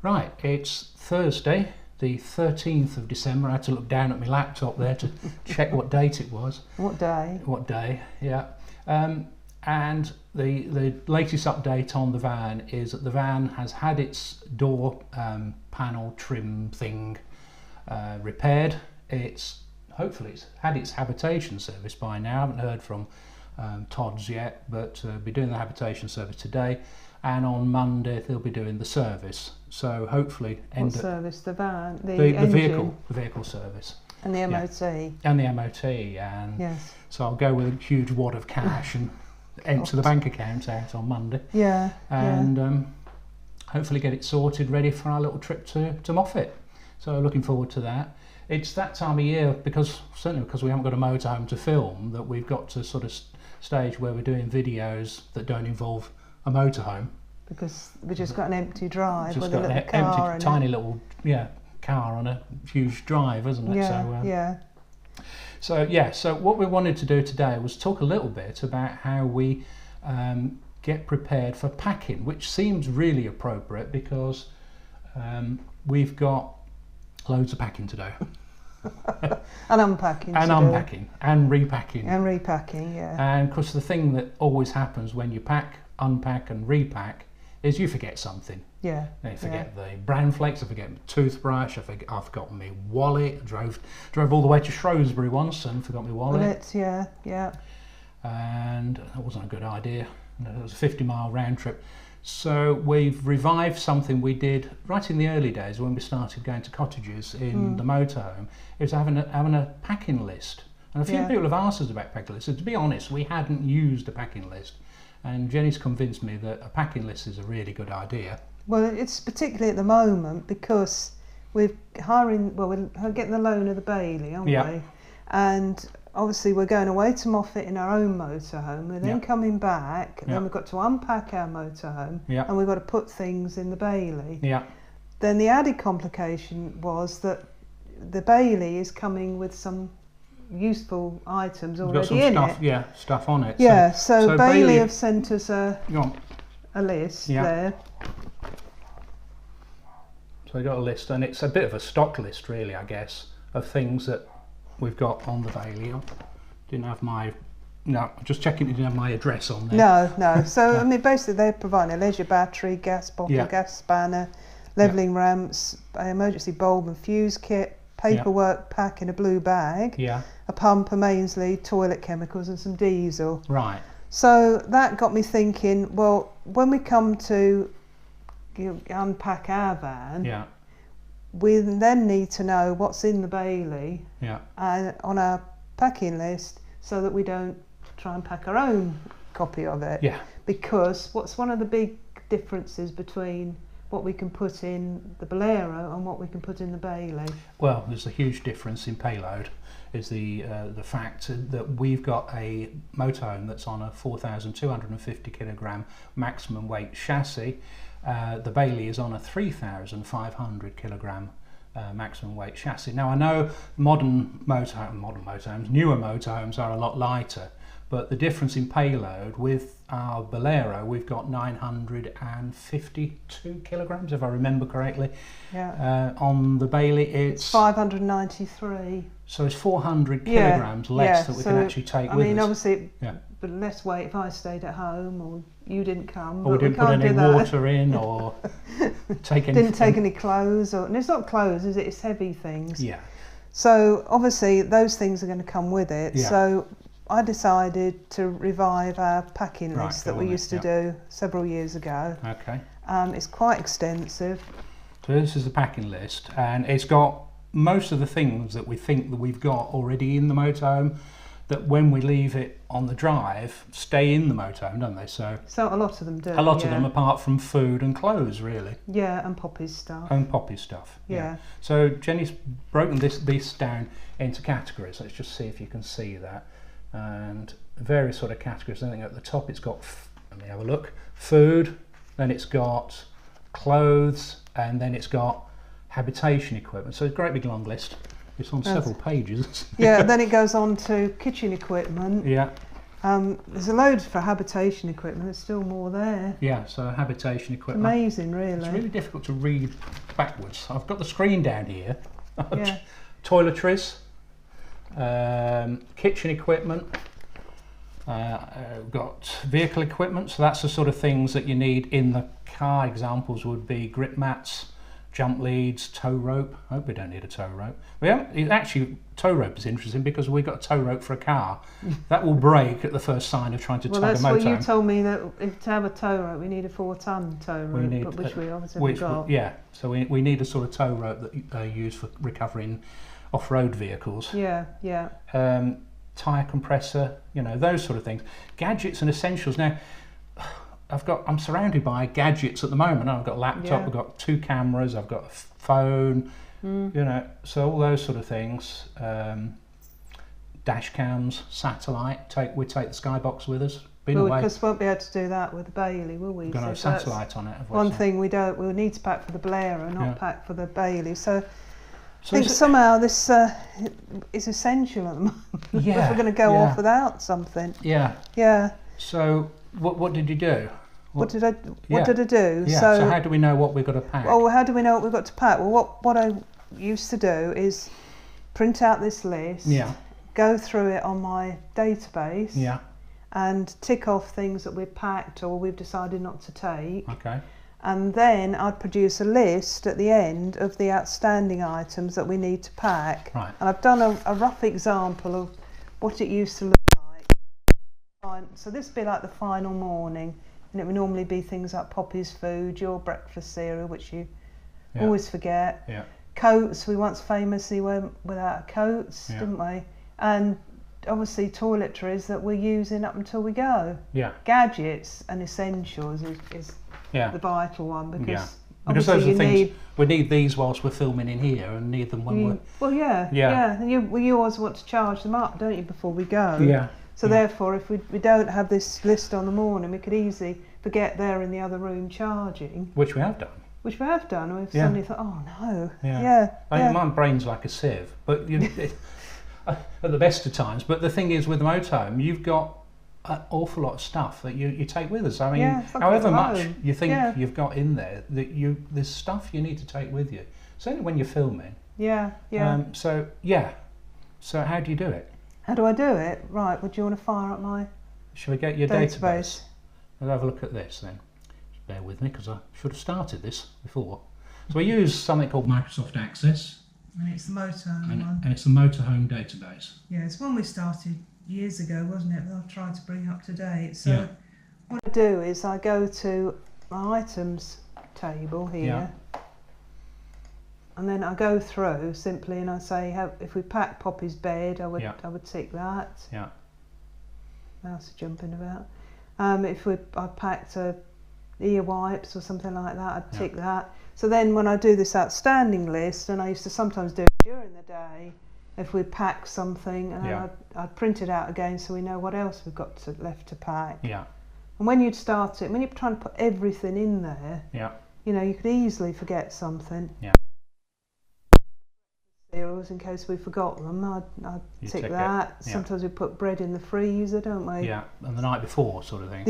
Right, it's Thursday, the 13th of December. I had to look down at my laptop there to check what date it was. What day? What day, yeah. And the latest update on the van is that the van has had its door panel trim thing repaired. Hopefully it's had its habitation service by now. I haven't heard from Todd's yet, but be doing the habitation service today, and on Monday they'll be doing the service. So hopefully what service? The van, the vehicle service, and the MOT. Yeah. And the MOT, and yes. So I'll go with a huge wad of cash and empty the bank account out on Monday. Yeah. And hopefully get it sorted, ready for our little trip to Moffat. So looking forward to that. It's that time of year, certainly because we haven't got a motorhome to film, that we've got to sort of stage where we're doing videos that don't involve a motorhome. Because we just got an empty drive just with got a little car empty, tiny little car on a huge drive, isn't it? Yeah, So what we wanted to do today was talk a little bit about how we get prepared for packing, which seems really appropriate because we've got loads of packing to do. And unpacking. And repacking. And repacking, yeah. And of course the thing that always happens when you pack, unpack and repack is you forget something. Yeah. You forget the bran flakes, I forget my toothbrush, I've forgotten my wallet. I drove all the way to Shrewsbury once and forgot my wallet. Yeah. And that wasn't a good idea. It was a 50-mile round trip. So we've revived something we did right in the early days when we started going to cottages in the motorhome. It was having a packing list. And a few people have asked us about packing lists. So to be honest, we hadn't used a packing list. And Jenny's convinced me that a packing list is a really good idea. Well, it's particularly at the moment because we're getting the loan of the Bailey, aren't we? And obviously we're going away to Moffat in our own motorhome. We're then coming back, then we've got to unpack our motorhome, and we've got to put things in the Bailey. Then the added complication was that the Bailey is coming with some useful items already in it. Yeah, stuff on it. Yeah, so Bailey have sent us a list there. So we got a list, and it's a bit of a stock list really, I guess, of things that we've got on the Bailey. Just checking it didn't have my address on there. No. So I mean, basically they're providing a leisure battery, gas bottle, gas spanner, levelling ramps, emergency bulb and fuse kit, paperwork pack in a blue bag, a pump, a Mainsley, toilet chemicals and some diesel. Right. So that got me thinking, well, when we come to unpack our van, we then need to know what's in the Bailey on our packing list so that we don't try and pack our own copy of it. Because what's one of the big differences between what we can put in the Bolero and what we can put in the Bailey? Well, there's a huge difference in payload. Is the fact that we've got a motorhome that's on a 4,250 kilogram maximum weight chassis. The Bailey is on a 3,500 kilogram maximum weight chassis. Now I know newer motorhomes are a lot lighter, but the difference in payload with our Bolero, we've got 952 kilograms, if I remember correctly. On the Bailey, it's 593. So it's 400 kilograms less that we can actually take with us. I mean, obviously, but less weight if I stayed at home or you didn't come. Or we didn't put any water in or take anything. Didn't take any clothes. And it's not clothes, is it? It's heavy things. So obviously those things are going to come with it. So I decided to revive our packing list that we used to do several years ago. It's quite extensive. So this is the packing list, and it's got most of the things that we think that we've got already in the motorhome, that when we leave it on the drive stay in the motorhome, don't they? So a lot of them do. A lot of them, apart from food and clothes, really. And Poppy's stuff. So Jenny's broken this down into categories. Let's just see if you can see that. And various sort of categories. I think at the top it's got, let me have a look, food, then it's got clothes, and then it's got habitation equipment. So it's a great big long list. It's on several pages. Then it goes on to kitchen equipment. There's a load for habitation equipment. There's still more there. Yeah, so habitation equipment. Amazing, really. It's really difficult to read backwards. I've got the screen down here. Yeah. Toiletries, kitchen equipment. We've got vehicle equipment. So that's the sort of things that you need in the car. Examples would be grip mats, jump leads, tow rope. I hope we don't need a tow rope. Actually, tow rope is interesting because we've got a tow rope for a car. That will break at the first sign of trying to tug a motorhome. Well, that's what you told me, that to have a tow rope, we need a 4-ton tow rope, which we obviously haven't got. Yeah, so we need a sort of tow rope that are used for recovering off-road vehicles. Yeah, yeah. Tyre compressor, those sort of things. Gadgets and essentials. Now, I'm surrounded by gadgets at the moment. I've got a laptop, I've got 2 cameras, I've got a phone, so all those sort of things. Dash cams, satellite. We take the Skybox with us. Because we won't be able to do that with the Bailey, will we? We're going to have satellite on it. One thing we'll need to pack for the Blarer, not pack for the Bailey. So I think somehow this is essential at the moment. Yeah, if we're going to go off without something. Yeah. Yeah. So what did you do? What did I do? Yeah. So how do we know what we've got to pack? Well, how do we know what we've got to pack? Well, what I used to do is print out this list. Yeah. Go through it on my database. Yeah. And tick off things that we've packed or we've decided not to take. Okay. And then I'd produce a list at the end of the outstanding items that we need to pack. Right. And I've done a rough example of what it used to look like. So this would be like the final morning, and it would normally be things like Poppy's food, your breakfast cereal, which you always forget. Yeah. Coats, we once famously went without coats, didn't we? And obviously toiletries that we're using up until we go. Yeah. Gadgets and essentials is the vital one, because those are things we need these whilst we're filming in here, and need them when we're. Well, yeah. And you always want to charge them up, don't you, before we go? Yeah. So therefore, if we don't have this list on the morning, we could easily forget they're in the other room charging. Which we have done. And we've suddenly thought, oh no. Yeah. My brain's like a sieve, but at the best of times. But the thing is, with the motorhome, you've got an awful lot of stuff that you take with us. I mean, however much you think you've got in there, there's stuff you need to take with you. Certainly when you're filming. So how do you do it? How do I do it? Right, would you want to fire up my Shall we get your database? We'll have a look at this then. Just bear with me, because I should have started this before. So we use something called Microsoft Access. And it's the Motorhome one. And it's the Motorhome database. Yeah, it's one we started years ago, wasn't it? That I've tried to bring up to date. So what I do is I go to my items table here, and then I go through simply, and I say, if we pack Poppy's bed, I would tick that. Yeah. Mouse is jumping about. If I packed ear wipes or something like that, I'd tick that. So then when I do this outstanding list, and I used to sometimes do it during the day, if we pack something, and I'd print it out again so we know what else we've got left to pack. Yeah. And when you'd start it, when you're trying to put everything in there, you could easily forget something. Yeah. Cereals, in case we forgot them, I'd tick that. Yeah. Sometimes we put bread in the freezer, don't we? Yeah, and the night before, sort of thing.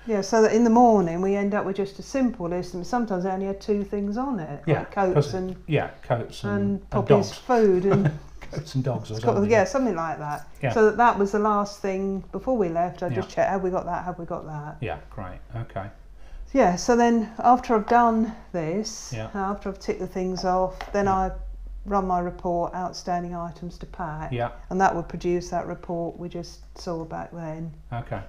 Yeah, so that in the morning we end up with just a simple list, and sometimes they only had 2 things on it, like coats and Poppy's food and coats and dogs or something. Something like that. Yeah. So that was the last thing before we left. I just checked, have we got that? Yeah, great. Okay. Yeah, so then after I've done this, after I've ticked the things off, then I run my report, outstanding items to pack, and that would produce that report we just saw back then. Okay.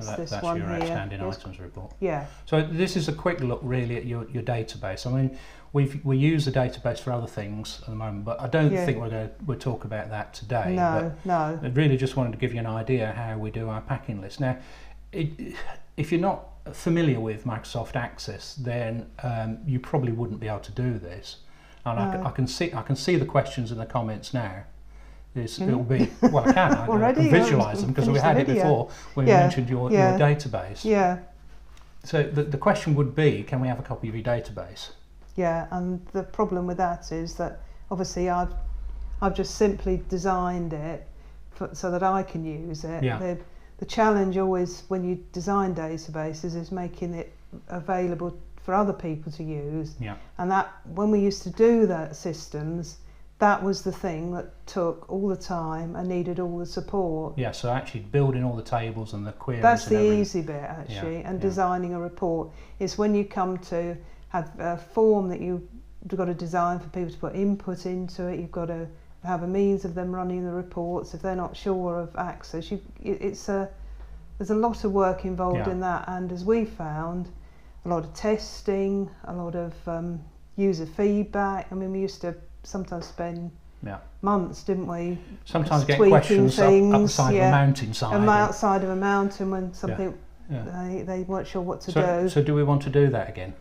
So that's your outstanding items report. Yeah. So this is a quick look really at your database. I mean, we use the database for other things at the moment, but I don't think we'll talk about that today. No. I really just wanted to give you an idea how we do our packing list. Now, if you're not familiar with Microsoft Access, then you probably wouldn't be able to do this. And I can see the questions in the comments now. It'll be, well, I can visualise them because we had it before when you mentioned your database. Yeah. So the question would be, can we have a copy of your database? Yeah, and the problem with that is that obviously I've just simply designed it so that I can use it. Yeah. the challenge always when you design databases is making it available for other people to use. Yeah. And that, when we used to do that systems, that was the thing that took all the time and needed all the support. Yeah, so actually building all the tables and the queries. That's and the easy bit actually, and designing a report. It's when you come to have a form that you've got to design for people to put input into it, you've got to have a means of them running the reports. If they're not sure of access, there's a lot of work involved in that, and as we found, a lot of testing, a lot of user feedback. I mean, we used to sometimes spend months, didn't we? Sometimes get questions up the side of a mountainside. Outside of a mountain when something they weren't sure what to do. So do we want to do that again?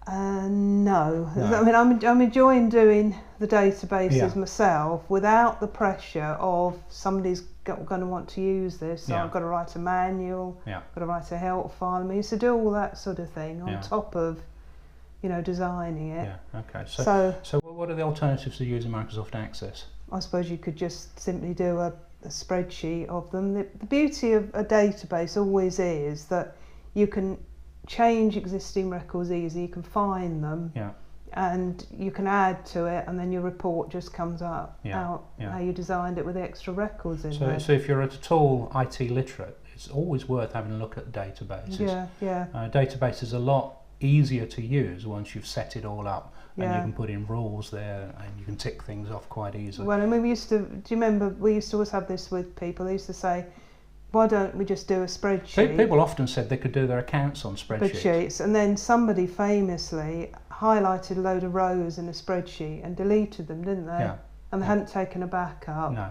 No. I mean, I'm enjoying doing the databases myself without the pressure of somebody's going to want to use this. So I've got to write a manual, got to write a help file. I mean, I used to do all that sort of thing on top of, designing it. Yeah. Okay. So what are the alternatives to using Microsoft Access? I suppose you could just simply do a spreadsheet of them. The beauty of a database always is that you can change existing records easily, you can find them, and you can add to it, and then your report just comes out how you designed it with extra records in there. So if you're at all IT literate, it's always worth having a look at databases. Database is a lot easier to use once you've set it all up, and you can put in rules there and you can tick things off quite easily. Well, I mean, do you remember we used to always have this with people? They used to say, why don't we just do a spreadsheet? People often said they could do their accounts on spreadsheets. And then somebody famously highlighted a load of rows in a spreadsheet and deleted them, didn't they? Yeah. And they hadn't taken a backup. No.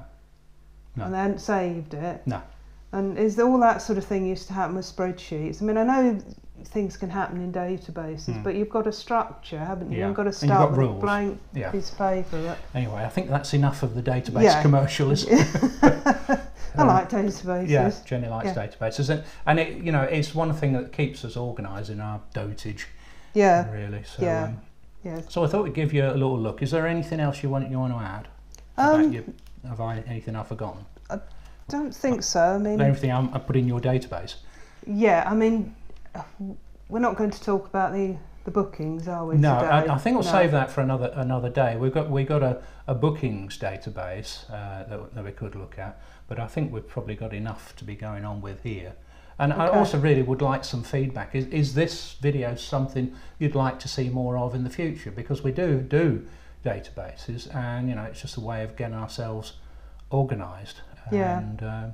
And they hadn't saved it. No. And all that sort of thing used to happen with spreadsheets. I mean, I know things can happen in databases, but you've got a structure, haven't you? You've got to start with a blank piece of paper. Anyway, I think that's enough of the database commercial, isn't it? I like databases. Yeah, Jenny likes databases, and it, it's one thing that keeps us organised in our dotage. Yeah. Really. So, so I thought we'd give you a little look. Is there anything else you want to add? Have I anything I've forgotten? I don't think so. I mean, everything I put in your database. Yeah, I mean, we're not going to talk about the bookings, are we? No, today? I think we'll save that for another day. We got a bookings database that we could look at, but I think we've probably got enough to be going on with here. And I also really would like some feedback. Is this video something you'd like to see more of in the future? Because we do databases, and it's just a way of getting ourselves organised. And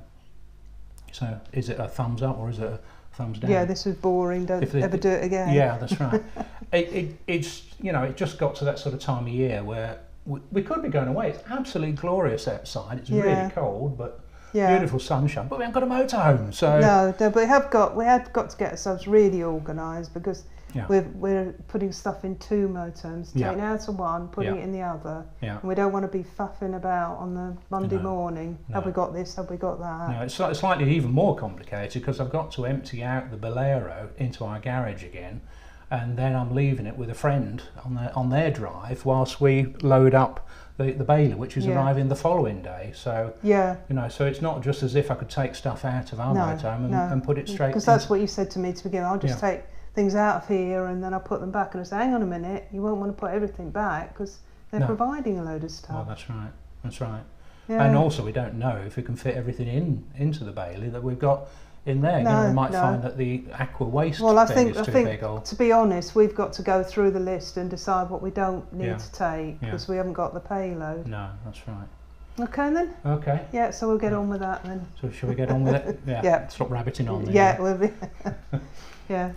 so, is it a thumbs up or is it a thumbs down? Yeah, this was boring. Don't ever do it again. Yeah, that's right. It's it just got to that sort of time of year where we could be going away. It's absolutely glorious outside. It's really cold, but beautiful sunshine. But we haven't got a motorhome, so no. But we have got to get ourselves really organised, because we're putting stuff in 2 motorhomes, taking out of one, putting it in the other, and we don't want to be faffing about on the Monday morning. Have we got this? Have we got that? No, it's slightly even more complicated, because I've got to empty out the Bolero into our garage again, and then I'm leaving it with a friend on their drive whilst we load up the Bailey, which is arriving the following day. So so it's not just as if I could take stuff out of our motorhome and put it straight. Because that's what you said to me to begin. I'll just take things out of here and then I'll put them back. And I say, hang on a minute, you won't want to put everything back because they're providing a load of stuff. Well, that's right. Yeah. And also, we don't know if we can fit everything into the Bailey that we've got in there. We might find that the aqua waste bin is too big. To be honest, we've got to go through the list and decide what we don't need to take, because we haven't got the payload. No, that's right. Okay then. Okay. Yeah, so we'll get on with that then. So shall we get on with it? Stop rabbiting on there. Yeah, we'll be. Yeah.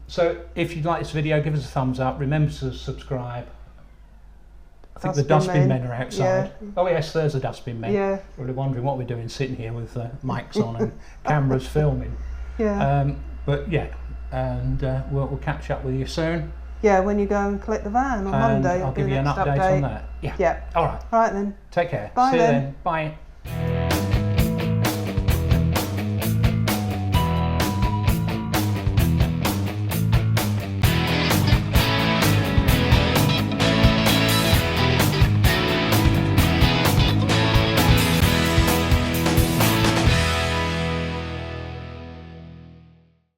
So if you'd like this video, give us a thumbs up. Remember to subscribe. I think the dustbin men are outside. Yeah. Oh yes, there's a dustbin men. Yeah. Really wondering what we're doing sitting here with mics on and cameras filming. Yeah. But yeah, and we'll catch up with you soon. Yeah, when you go and collect the van on Monday. I'll give you an update on that. Yeah. Yeah. All right. All right then. Take care. Bye See then. you then. Bye.